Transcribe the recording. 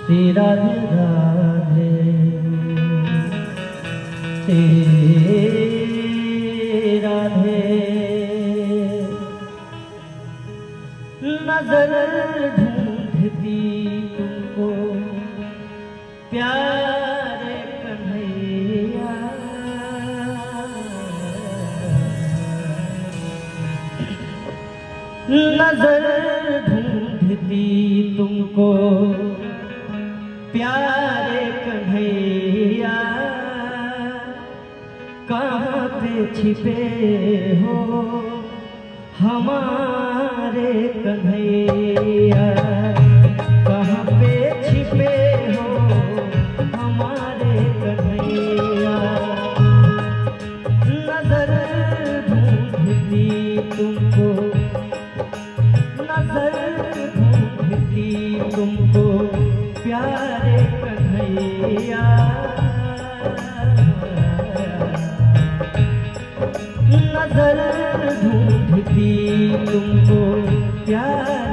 श्री राधे राधे श्री राधे। नजर ढूंढती तुमको प्यारे कन्हैया, नजर ढूंढती तुमको प्यारे कन्हैया, कहाँ पे छिपे हो हमारे कन्हैया, कहाँ पे छिपे हो हमारे कन्हैया। नजर ढूंढती तुमको, नजर ढूंढती तुमको प्यारे कन्हैया, नजर ढूंढती तुमको प्यारे